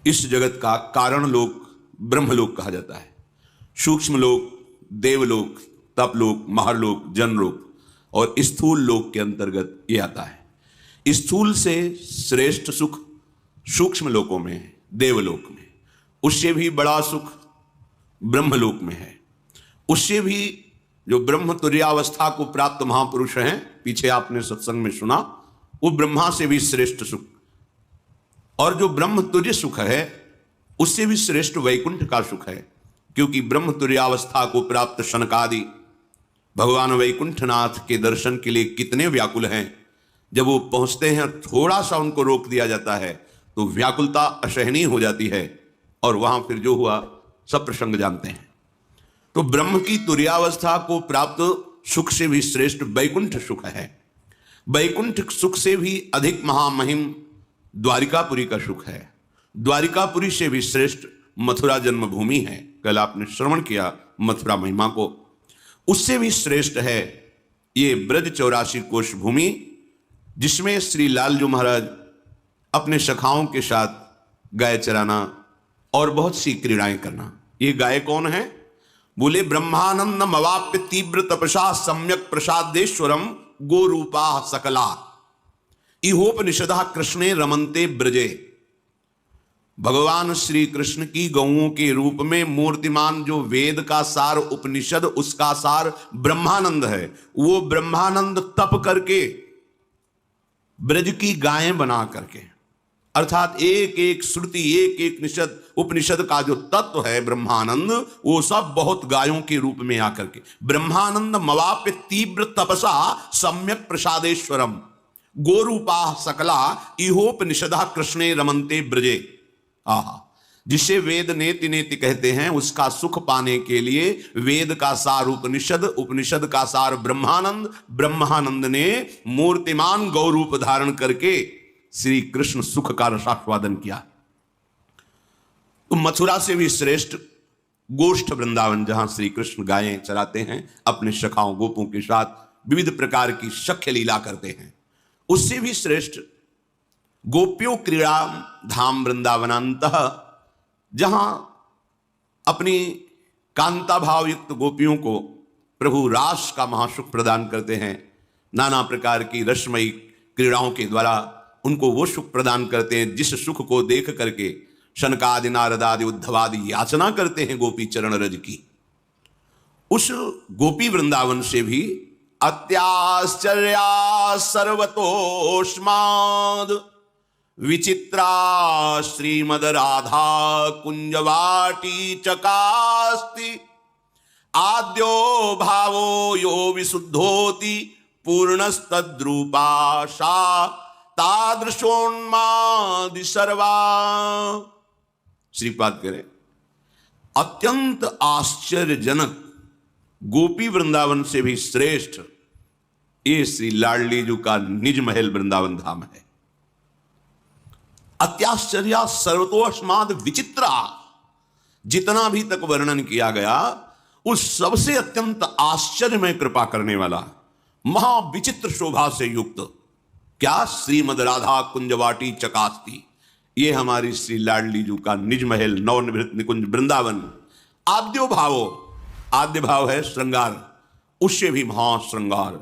इस जगत का कारण लोक ब्रह्मलोक कहा जाता है। सूक्ष्म लोक, देवलोक, तपलोक, महालोक, जनलोक और स्थूल लोक के अंतर्गत ये आता है। स्थूल से श्रेष्ठ सुख सूक्ष्म लोकों में है, देवलोक में। उससे भी बड़ा सुख ब्रह्मलोक में है। उससे भी जो ब्रह्म तुर्यावस्था को प्राप्त महापुरुष हैं, पीछे आपने सत्संग में सुना, वो ब्रह्मा से भी श्रेष्ठ सुख, और जो ब्रह्म तुर्य सुख है उससे भी श्रेष्ठ वैकुंठ का सुख है। क्योंकि ब्रह्म तुर्यावस्था को प्राप्त शनकादि भगवान वैकुंठनाथ के दर्शन के लिए कितने व्याकुल हैं। जब वो पहुंचते हैं, थोड़ा सा उनको रोक दिया जाता है तो व्याकुलता असहनीय हो जाती है, और वहां फिर जो हुआ सब प्रसंग जानते हैं। तो ब्रह्म की तुर्यावस्था को प्राप्त सुख से भी श्रेष्ठ वैकुंठ सुख है। वैकुंठ सुख से भी अधिक महामहिम द्वारिकापुरी का सुख है। द्वारिकापुरी से भी श्रेष्ठ मथुरा जन्मभूमि है। कल आपने श्रवण किया मथुरा महिमा को। उससे भी श्रेष्ठ है ये ब्रज 84 कोश भूमि, जिसमें श्री लालजू महाराज अपने सखाओं के साथ गाय चराना और बहुत सी क्रीड़ाएं करना। ये गाय कौन है? बोले ब्रह्मानंद मवाप्य तीव्र तपसा सम्यक प्रसादेश्वरम गोरूपा सकला इहोपनिषदा कृष्णे रमन्ते ब्रजे। भगवान श्री कृष्ण की गौओं के रूप में मूर्तिमान जो वेद का सार उपनिषद, उसका सार ब्रह्मानंद है। वो ब्रह्मानंद तप करके ब्रज की गायें बना करके, अर्थात एक एक श्रुति, एक एक निषद उपनिषद का जो तत्व है ब्रह्मानंद, वो सब बहुत गायों के रूप में आकर के ब्रह्मानंद मवाप्य तीव्र तपसा सम्यक प्रसादेश्वरम गोरूपा सकला इहोपनिषदा कृष्णे रमन्ते ब्रजे। आहा, जिसे वेद नेति नेति कहते हैं, उसका सुख पाने के लिए वेद का सार उपनिषद, उपनिषद का सार ब्रह्मानंद, ब्रह्मानंद ने मूर्तिमान गौरूप धारण करके श्री कृष्ण सुख का रसास्वादन किया। तो मथुरा से भी श्रेष्ठ गोष्ठ वृंदावन, जहां श्री कृष्ण गायें चराते हैं, अपने सखाओं गोपों के साथ विविध प्रकार की शख्य लीला करते हैं। उससे भी श्रेष्ठ गोप्यो क्रीड़ा धाम वृंदावनांतः, जहां अपनी कांता भाव युक्त गोपियों को प्रभु रास का महासुख प्रदान करते हैं। नाना प्रकार की रसमयी क्रीड़ाओं के द्वारा उनको वो सुख प्रदान करते हैं जिस सुख को देख करके शनकादि नारदादि उद्धवादि याचना करते हैं गोपी चरण रज की। उस गोपी वृंदावन से भी अत्याश्चर्या सर्वतोष्माद विचित्रा श्रीमद राधा कुंजवाटी चकास्ति आद्यो भावो यो विशुद्धोति पूर्णस्तद्रूपाशा तादृशोन्मादि सर्वा। श्रीपाद करें, अत्यंत आश्चर्यजनक गोपी वृंदावन से भी श्रेष्ठ ये श्री लाडली जी का निज महल वृंदावन धाम है। अत्याश्चर्या सर्वतोष्माद विचित्रा, जितना भी तक वर्णन किया गया उस सबसे अत्यंत आश्चर्यमय कृपा करने वाला, महाविचित्र शोभा से युक्त क्या श्रीमद राधा कुंजवाटी चकास्ती, ये हमारी श्री लाडली जी का निज महल नवनिवृत्त निकुंज वृंदावन। आद्यो भावो, आद्य भाव है श्रृंगार, उससे भी महाश्रृंगार,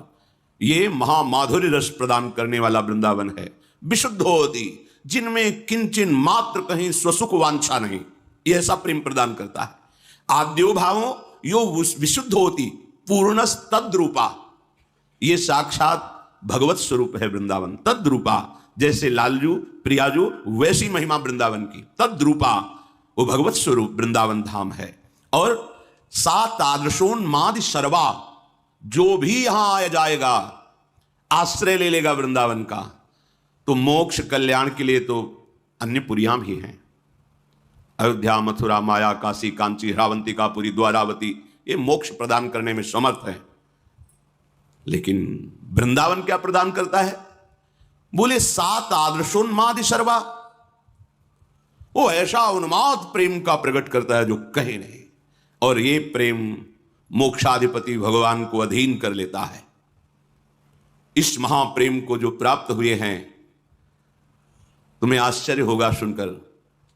ये महामाधुर्य रस प्रदान करने वाला वृंदावन है। विशुद्ध होती, जिनमें किंचन मात्र कहीं स्वसुख वांछा नहीं, यह ऐसा प्रेम प्रदान करता है। आद्यो भावो यो विशुद्ध होती पूर्णस तद्रूपा, ये साक्षात भगवत स्वरूप है वृंदावन। तद्रूपा, जैसे लालजू प्रियाजू वैसी महिमा वृंदावन की। तद्रूपा, वो भगवत स्वरूप वृंदावन धाम है। और सा तादृशोन्मादि सर्वा, जो भी यहां आया जाएगा आश्रय ले लेगा वृंदावन का, तो मोक्ष कल्याण के लिए तो अन्य पुरियां भी हैं। अयोध्या, मथुरा, माया, काशी, कांची, रावंतिकापुरी, द्वारावती, ये मोक्ष प्रदान करने में समर्थ है। लेकिन वृंदावन क्या प्रदान करता है? बोले सात आदर्शोन्मादि सर्वा, वो ऐसा उन्माद प्रेम का प्रकट करता है जो कहे नहीं। और ये प्रेम मोक्षाधिपति भगवान को अधीन कर लेता है। इस महाप्रेम को जो प्राप्त हुए हैं, तुम्हें आश्चर्य होगा सुनकर,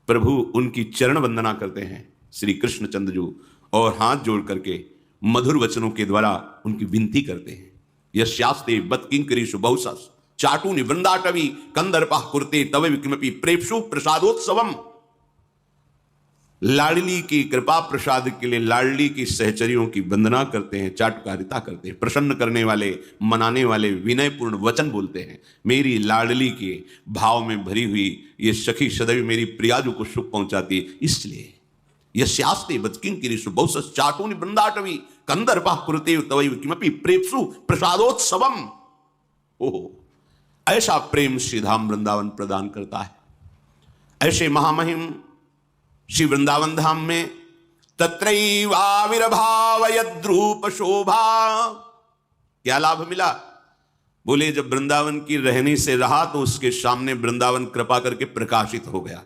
प्रभु उनकी चरण वंदना करते हैं श्री कृष्णचंद्र जी, और हाथ जोड़ करके मधुर वचनों के द्वारा उनकी विनती करते हैं। यस्यास्ते बत्किंकरीषु बहुसस चाटूनि वृंदाटवी कंदर्पा कुर्ते तव किमपि प्रेप्सु प्रसादोत्सवम। लाडली की कृपा प्रसाद के लिए लाडली की सहचरियों की वंदना करते हैं, चाटुकारिता करते हैं, प्रसन्न करने वाले, मनाने वाले, विनयपूर्ण वचन बोलते हैं। मेरी लाडली के भाव में भरी हुई ये सखी सदैव मेरी प्रियाजू को सुख पहुंचाती है। इसलिए यस्यास्ते बत्किंकरीषु बहुसस चाटूनि वृंदाटवी कंदर्पा कुरुते तव किमपि प्रेप्सु प्रसादोत्सवम। ओहो, ऐसा प्रेम श्रीधाम वृंदावन प्रदान करता है। ऐसे महामहिम श्री वृंदावन धाम में तत्रैवाविर्भाव यद्रूप शोभा। क्या लाभ मिला? बोले जब वृंदावन की रहनी से रहा तो उसके सामने वृंदावन कृपा करके प्रकाशित हो गया।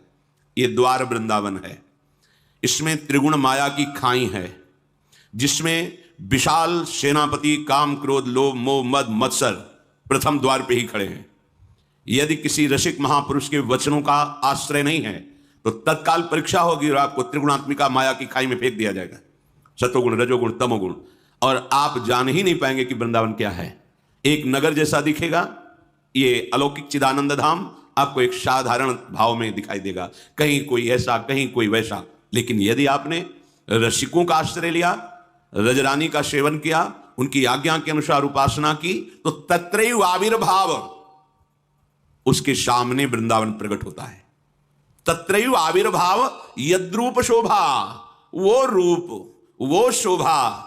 ये द्वार वृंदावन है, इसमें त्रिगुण माया की खाई है, जिसमें विशाल सेनापति काम क्रोध लोभ मोह मद मत्सर प्रथम द्वार पे ही खड़े हैं। यदि किसी रसिक महापुरुष के वचनों का आश्रय नहीं है तो तत्काल परीक्षा होगी और आपको त्रिगुणात्मिका माया की खाई में फेंक दिया जाएगा, सतोगुण रजोगुण तमोगुण, और आप जान ही नहीं पाएंगे कि वृंदावन क्या है। एक नगर जैसा दिखेगा ये अलौकिक चिदानंद धाम, आपको एक साधारण भाव में दिखाई देगा, कहीं कोई ऐसा कहीं कोई वैसा। लेकिन यदि आपने रसिकों का आश्रय लिया, रजरानी का सेवन किया, उनकी आज्ञा के अनुसार उपासना की, तो तत्रैव आविर्भाव, उसके सामने वृंदावन प्रकट होता है। तत्रैव आविर्भाव यद्रूप शोभा, वो रूप वो शोभा,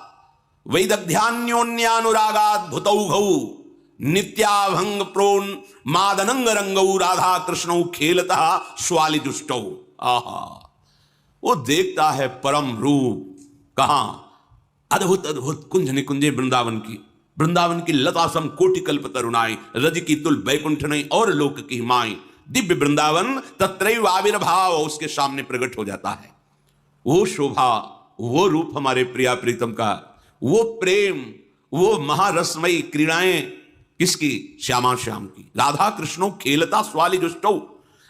वैदग्ध्यान्योन्यानुरागात् भूतौघौ नित्याभंग प्रोन मादनंग रंगौ राधा कृष्णौ खेलता स्वालिजुष्टौ। आहा, वो देखता है परम रूप। कहां? अद्भुत अद्भुत कुंज निकुंजे वृंदावन की लतासम कोटि कल्प तरुणाई, रज की तुल बैकुंठ नहीं और लोक की माई। दिव्य वृंदावन तत्रैव आविर्भाव, उसके सामने प्रकट हो जाता है। वो शोभा, वो रूप हमारे प्रिया प्रीतम का, वो प्रेम, वो महारसमयी क्रीड़ाएं किसकी? श्यामा श्याम की। राधा कृष्णो खेलता स्वालिजुष्टौ,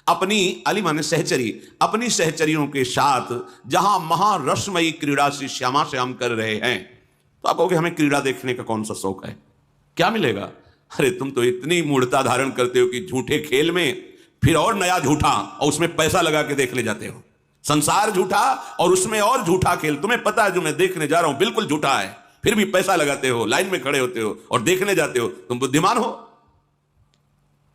अपनी अली माने सहचरी, अपनी सहचरियों के साथ जहां महारसमयी क्रीड़ा से श्यामा श्याम कर रहे हैं, तो आप कहोगे हमें क्रीड़ा देखने का कौन सा शौक है, क्या मिलेगा? अरे तुम तो इतनी मूढ़ता धारण करते हो कि झूठे खेल में फिर और नया झूठा और उसमें पैसा लगा के देखने जाते हो। संसार झूठा और उसमें और झूठा खेल। तुम्हें पता है जो मैं देखने जा रहा हूं बिल्कुल झूठा है, फिर भी पैसा लगाते हो, लाइन में खड़े होते हो और देखने जाते हो। तुम बुद्धिमान हो?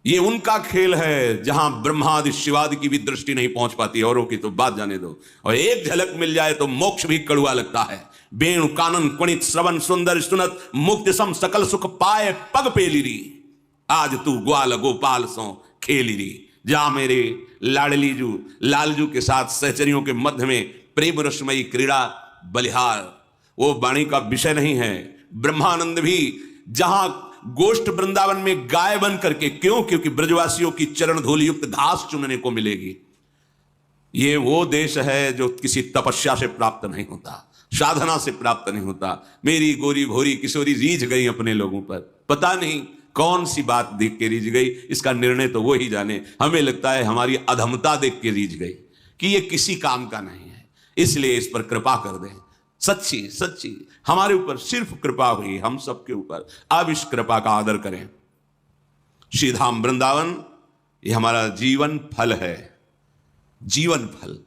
ये उनका खेल है जहां ब्रह्मादि शिवादि की भी दृष्टि नहीं पहुंच पाती, औरों की तो बात जाने दो। और एक झलक मिल जाए तो मोक्ष भी कड़ुआ लगता है। वेणु कानन क्वणित श्रवण सुंदर सुनत मुक्ति सम सकल सुख पाए पग पेलिरी, आज तू ग्वाल गोपाल सो खेलिरी। जहां मेरे लाडलीजू लालजू के साथ सहचरियों के मध्य में प्रेम रसमयी क्रीड़ा बलिहार, वो वाणी का विषय नहीं है। ब्रह्मानंद भी जहां गोष्ठ वृंदावन में गाय बन करके, क्यों? क्योंकि ब्रजवासियों की चरण धूलि युक्त घास चुनने को मिलेगी। ये वो देश है जो किसी तपस्या से प्राप्त नहीं होता, साधना से प्राप्त नहीं होता। मेरी गोरी भोरी किशोरी रीझ गई अपने लोगों पर, पता नहीं कौन सी बात देख के रीझ गई, इसका निर्णय तो वो ही जाने। हमें लगता है हमारी अधमता देख के रीझ गई कि ये किसी काम का नहीं है, इसलिए इस पर कृपा कर दें। सच्ची सच्ची हमारे ऊपर सिर्फ कृपा हुई, हम सबके ऊपर। अब इस कृपा का आदर करें। श्रीधाम वृंदावन ये हमारा जीवन फल है, जीवन फल।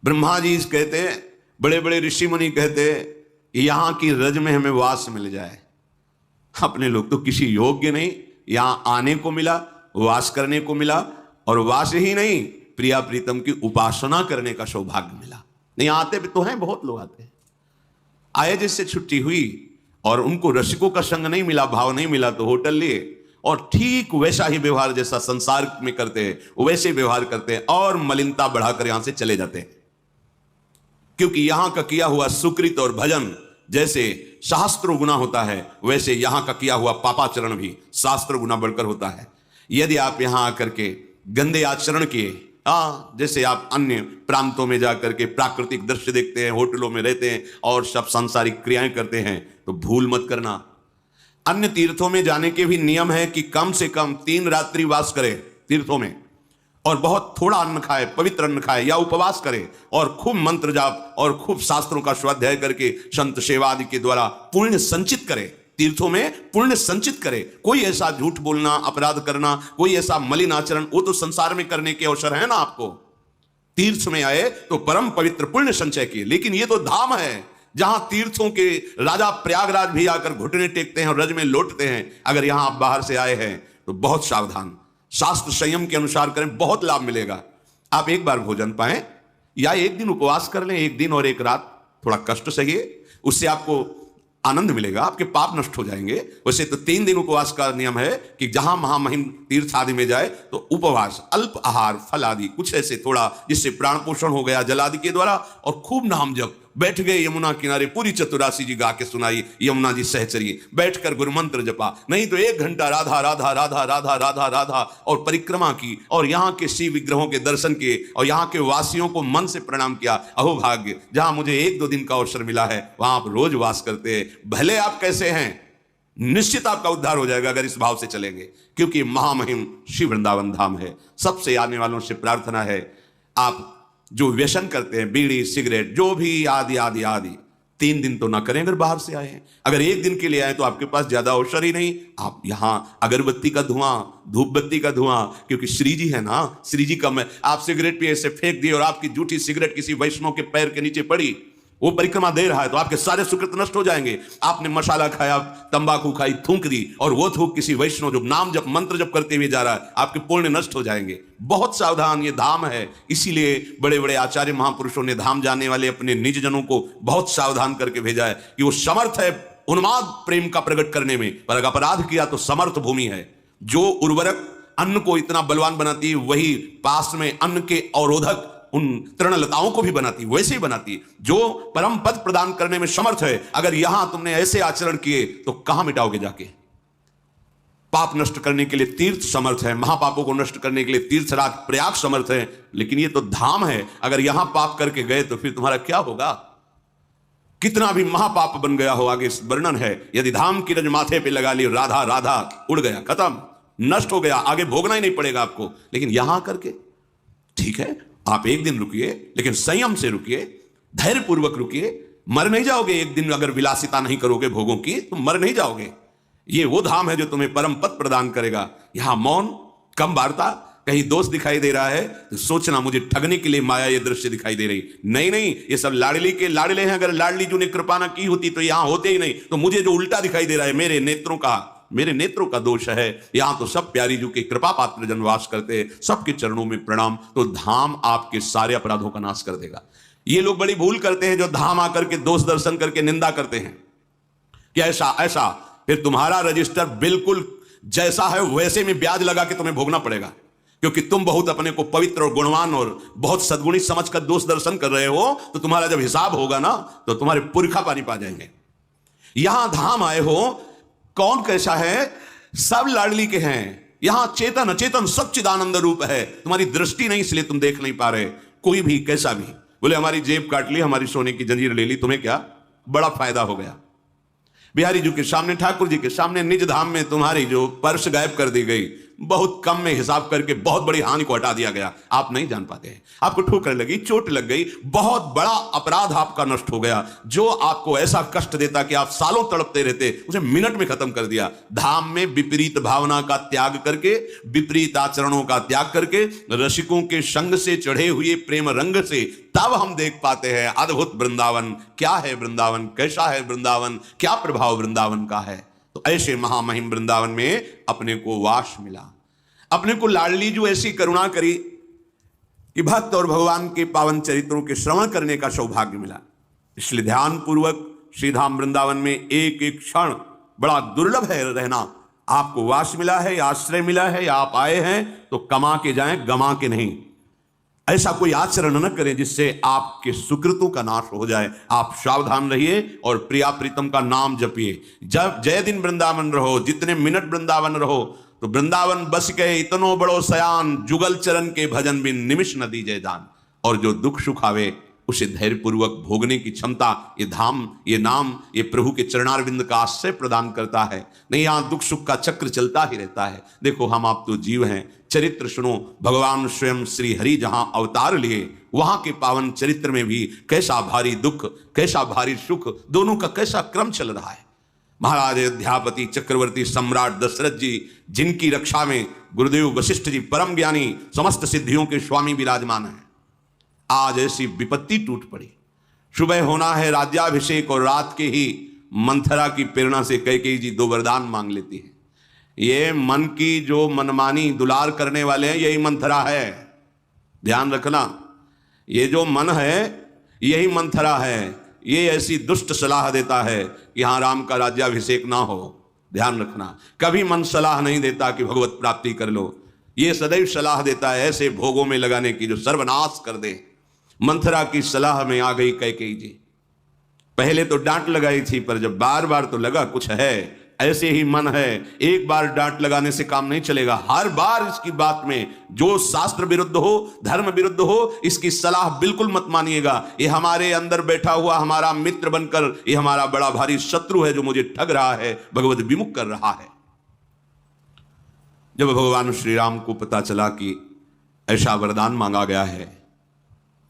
ब्रह्मा जी कहते हैं, बड़े बड़े ऋषि मुनि कहते हैं, यहां की रज में हमें वास मिल जाए। अपने लोग तो किसी योग्य नहीं, यहां आने को मिला, वास करने को मिला, और वास ही नहीं प्रिया प्रीतम की उपासना करने का सौभाग्य मिला। नहीं आते भी तो हैं, बहुत लोग आते हैं। आए जिससे छुट्टी हुई और उनको रसिकों का संग नहीं मिला, भाव नहीं मिला, तो होटल लिए और ठीक वैसा ही व्यवहार जैसा संसार में करते हैं वैसे व्यवहार करते हैं और मलिनता बढ़ाकर यहां से चले जाते हैं। क्योंकि यहां का किया हुआ सुकृत और भजन जैसे शास्त्र गुना होता है, वैसे यहां का किया हुआ पापाचरण भी शास्त्र गुना बढ़कर होता है। यदि आप यहां आकर के गंदे आचरण किए, जैसे आप अन्य प्रांतों में जाकर के प्राकृतिक दृश्य देखते हैं, होटलों में रहते हैं और सब सांसारिक क्रियाएं करते हैं, तो भूल मत करना। अन्य तीर्थों में जाने के भी नियम है कि कम से कम 3 रात्रि वास करें तीर्थों में, और बहुत थोड़ा अन्न खाए, पवित्र अन्न खाए या उपवास करे और खूब मंत्र जाप और खूब शास्त्रों का स्वाध्याय करके संत सेवा आदि के द्वारा पुण्य संचित करे, तीर्थों में पुण्य संचित करे। कोई ऐसा झूठ बोलना, अपराध करना, कोई ऐसा मलिन आचरण, वो तो संसार में करने के अवसर है ना आपको। तीर्थ में आए तो परम पवित्र पुण्य संचय किए। लेकिन ये तो धाम है जहां तीर्थों के राजा प्रयागराज भी आकर घुटने टेकते हैं और रज में लौटते हैं। अगर यहां आप बाहर से आए हैं तो बहुत सावधान, शास्त्र संयम के अनुसार करें, बहुत लाभ मिलेगा। आप एक बार भोजन पाएं या एक दिन उपवास कर लें, एक दिन और एक रात थोड़ा कष्ट सहिए, उससे आपको आनंद मिलेगा, आपके पाप नष्ट हो जाएंगे। वैसे तो 3 दिन उपवास का नियम है कि जहां महामहिम तीर्थ आदि में जाए तो उपवास, अल्प आहार, फल आदि कुछ ऐसे थोड़ा, जिससे प्राण पोषण हो गया जल आदि के द्वारा, और खूब नाम जप। बैठ गए यमुना किनारे, पूरी चतुरासी जी गा के सुनाई, यमुना जी सहचरिए, बैठकर गुरु मंत्र जपा, नहीं तो 1 घंटा राधा राधा राधा राधा राधा राधा और परिक्रमा की, और यहाँ के शिव विग्रहों के दर्शन किए और यहाँ के वासियों को मन से प्रणाम किया। अहो भाग्य, जहां मुझे 1-2 दिन का अवसर मिला है वहां आप रोज वास करते हैं। भले आप कैसे हैं, निश्चित आपका उद्धार हो जाएगा अगर इस भाव से चलेंगे, क्योंकि महामहिम श्री वृंदावन धाम है। सबसे आने वालों से प्रार्थना है, आप जो व्यसन करते हैं, बीड़ी सिगरेट जो भी आदि आदि आदि, 3 दिन तो ना करें अगर बाहर से आए हैं। अगर 1 दिन के लिए आए तो आपके पास ज्यादा अवसर ही नहीं। आप यहां अगरबत्ती का धुआं, धूप बत्ती का धुआं, क्योंकि श्री जी है ना, श्री जी का मैं, आप सिगरेट पिए से फेंक दिए और आपकी जूठी सिगरेट किसी वैष्णव के पैर के नीचे पड़ी, वो परिक्रमा दे रहा है तो आपके सारे सुकृत नष्ट हो जाएंगे। आपने मसाला खाया, तंबाकू खाई, थूक दी, और वो थूक किसी वैष्णव जो नाम जप मंत्र जप करते हुए जा रहा है, आपके पुण्य नष्ट हो जाएंगे। बहुत सावधान, ये धाम है। इसीलिए बड़े बड़े आचार्य महापुरुषों ने धाम जाने वाले अपने निज जनों को बहुत सावधान करके भेजा है कि वो समर्थ है उन्माद प्रेम का प्रकट करने में, पर अगर अपराध किया तो समर्थ भूमि है। जो उर्वरक अन्न को इतना बलवान बनाती है, वही पास में अन्न के अवरोधक उन तृणलताओं को भी बनाती, वैसे ही बनाती जो परम पद प्रदान करने में समर्थ है। अगर यहां तुमने ऐसे आचरण किए तो कहां मिटाओगे जाके। पाप नष्ट करने के लिए तीर्थ समर्थ है, महापापों को नष्ट करने के लिए तीर्थराज प्रयाग समर्थ है, लेकिन ये तो धाम है। अगर यहां पाप करके गए तो फिर तुम्हारा क्या होगा। कितना भी महापाप बन गया हो, आगे वर्णन है। यदि धाम की रज माथे पे लगा ली, राधा राधा, उड़ गया, खत्म, नष्ट हो गया, आगे भोगना ही नहीं पड़ेगा आपको। लेकिन यहां करके ठीक है, आप 1 दिन रुकिए, लेकिन संयम से रुकिए, धैर्य पूर्वक रुकिए। मर नहीं जाओगे। 1 दिन अगर विलासिता नहीं करोगे भोगों की तो मर नहीं जाओगे। ये वो धाम है जो तुम्हें परम पद प्रदान करेगा। यहां मौन, कम वार्ता, कहीं दोष दिखाई दे रहा है तो सोचना मुझे ठगने के लिए माया ये दृश्य दिखाई दे रही। नहीं नहीं, ये सब लाडली के लाडले हैं। अगर लाडली जी ने कृपा ना की होती तो यहां होते ही नहीं। तो मुझे जो उल्टा दिखाई दे रहा है मेरे नेत्रों का दोष है। यहां तो सब प्यारी जी के कृपा पात्र जनवास करते हैं, सबके चरणों में प्रणाम। तो धाम आपके सारे अपराधों का नाश कर देगा। ये लोग बड़ी भूल करते हैं जो धाम आकर के दोष दर्शन करके निंदा करते हैं कि ऐसा ऐसा, फिर तुम्हारा रजिस्टर बिल्कुल जैसा है वैसे में ब्याज लगा के तुम्हें भोगना पड़ेगा, क्योंकि तुम बहुत अपने को पवित्र और गुणवान और बहुत सद्गुणी समझकर दोष दर्शन कर रहे हो। तो तुम्हारा जब हिसाब होगा ना तो तुम्हारे पुरखा पानी पा जाएंगे। यहां धाम आए हो, कौन कैसा है, सब लाडली के हैं। यहां चेतन अचेतन सब चिदानंद रूप है। तुम्हारी दृष्टि नहीं, इसलिए तुम देख नहीं पा रहे। कोई भी कैसा भी बोले हमारी जेब काट ली, हमारी सोने की जंजीर ले ली, तुम्हें क्या बड़ा फायदा हो गया। बिहारी जी के सामने, ठाकुर जी के सामने, निज धाम में तुम्हारी जो पर्स गायब कर दी गई, बहुत कम में हिसाब करके बहुत बड़ी हानि को हटा दिया गया। आप नहीं जान पाते हैं। आपको ठोकर लगी, चोट लग गई, बहुत बड़ा अपराध आपका नष्ट हो गया। जो आपको ऐसा कष्ट देता कि आप सालों तड़पते रहते, उसे मिनट में खत्म कर दिया। धाम में विपरीत भावना का त्याग करके, विपरीत आचरणों का त्याग करके, रसिकों के संग से चढ़े हुए प्रेम रंग से तब हम देख पाते हैं अद्भुत वृंदावन। क्या है वृंदावन, कैसा है वृंदावन, क्या प्रभाव वृंदावन का है। तो ऐसे महामहिम वृंदावन में अपने को वास मिला। अपने को लाडली जो ऐसी करुणा करी कि भक्त और भगवान के पावन चरित्रों के श्रवण करने का सौभाग्य मिला। इसलिए ध्यान पूर्वक श्रीधाम वृंदावन में एक एक क्षण बड़ा दुर्लभ है रहना। आपको वास मिला है या आश्रय मिला है या आप आए हैं तो कमा के जाएं, गमा के नहीं। ऐसा कोई आचरण न करें जिससे आपके सुकृतों का नाश हो जाए। आप सावधान रहिए और प्रिया प्रीतम का नाम जपिए। जब जय दिन वृंदावन रहो, जितने मिनट वृंदावन रहो, तो वृंदावन बस गए इतनो बड़ो सयान, जुगल चरण के भजन बिन निमिष न दीजे जान। और जो दुख सुख आवे उसे धैर्यपूर्वक भोगने की क्षमता ये धाम, ये नाम, ये प्रभु के चरणारविंद का आश्रय प्रदान करता है। नहीं, यहाँ दुख सुख का चक्र चलता ही रहता है। देखो, हम आप तो जीव हैं। चरित्र सुनो, भगवान स्वयं श्री हरि जहां अवतार लिए, वहां के पावन चरित्र में भी कैसा भारी दुख, कैसा भारी सुख, दोनों का कैसा क्रम चल रहा है। महाराज अयोध्यापति चक्रवर्ती सम्राट दशरथ जी, जिनकी रक्षा में गुरुदेव वशिष्ठ जी परम ज्ञानी समस्त सिद्धियों के स्वामी विराजमान हैं, आज ऐसी विपत्ति टूट पड़ी। सुबह होना है राज्याभिषेक और रात के ही मंथरा की प्रेरणा से कैकेयी जी 2 वरदान मांग लेती है। ये मन की जो मनमानी दुलार करने वाले हैं, यही मंथरा है। ध्यान रखना, ये जो मन है यही मंथरा है। ये ऐसी दुष्ट सलाह देता है कि यहां राम का राज्याभिषेक ना हो। ध्यान रखना, कभी मन सलाह नहीं देता कि भगवत प्राप्ति कर लो। ये सदैव सलाह देता है ऐसे भोगों में लगाने की जो सर्वनाश कर दे। मंथरा की सलाह में आ गई कैकेयी जी। पहले तो डांट लगाई थी, पर जब बार बार तो लगा कुछ है, ऐसे ही मन है। एक बार डांट लगाने से काम नहीं चलेगा। हर बार इसकी बात में जो शास्त्र विरुद्ध हो, धर्म विरुद्ध हो, इसकी सलाह बिल्कुल मत मानिएगा। ये हमारे अंदर बैठा हुआ हमारा मित्र बनकर ये हमारा बड़ा भारी शत्रु है, जो मुझे ठग रहा है, भगवत विमुख कर रहा है। जब भगवान श्री राम को पता चला कि ऐसा वरदान मांगा गया है,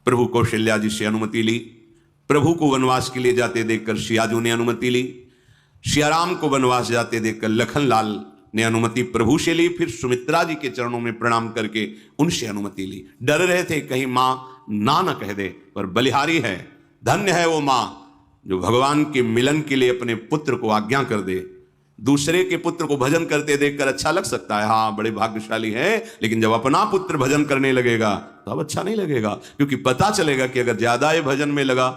प्रभु कौशल्या जी से अनुमति ली। प्रभु को वनवास के लिए जाते देखकर सियाजू ने अनुमति ली। सियाराम को वनवास जाते देखकर लखनलाल ने अनुमति प्रभु से ली। फिर सुमित्रा जी के चरणों में प्रणाम करके उनसे अनुमति ली। डर रहे थे कहीं मां ना न कह दे, पर बलिहारी है, धन्य है वो मां जो भगवान के मिलन के लिए अपने पुत्र को आज्ञा कर दे। दूसरे के पुत्र को भजन करते देखकर अच्छा लग सकता है, हाँ बड़े भाग्यशाली है, लेकिन जब अपना पुत्र भजन करने लगेगा तो अब अच्छा नहीं लगेगा, क्योंकि पता चलेगा कि अगर ज्यादा ये भजन में लगा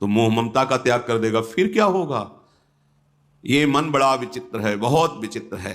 तो मोह ममता का त्याग कर देगा, फिर क्या होगा। ये मन बड़ा विचित्र है, बहुत विचित्र है।